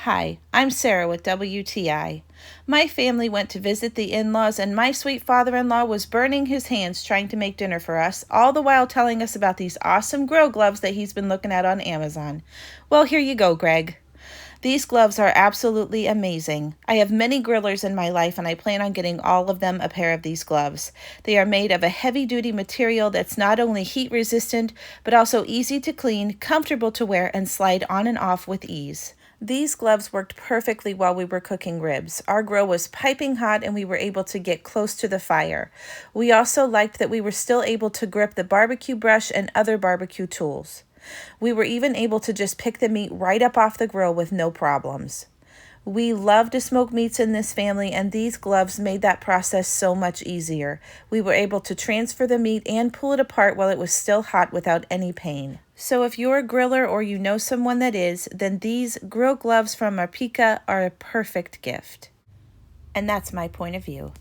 Hi, I'm Sarah with WTI. My family went to visit the in-laws and my sweet father-in-law was burning his hands trying to make dinner for us, all the while telling us about these awesome grill gloves that he's been looking at on Amazon. Well, here you go, Greg. These gloves are absolutely amazing. I have many grillers in my life and I plan on getting all of them a pair of these gloves. They are made of a heavy-duty material that's not only heat resistant, but also easy to clean, comfortable to wear, and slide on and off with ease. These gloves worked perfectly while we were cooking ribs. Our grill was piping hot and we were able to get close to the fire. We also liked that we were still able to grip the barbecue brush and other barbecue tools. We were even able to just pick the meat right up off the grill with no problems. We love to smoke meats in this family, and these gloves made that process so much easier. We were able to transfer the meat and pull it apart while it was still hot without any pain. So if you're a griller or you know someone that is, then these grill gloves from RAPICCA are a perfect gift. And that's my point of view.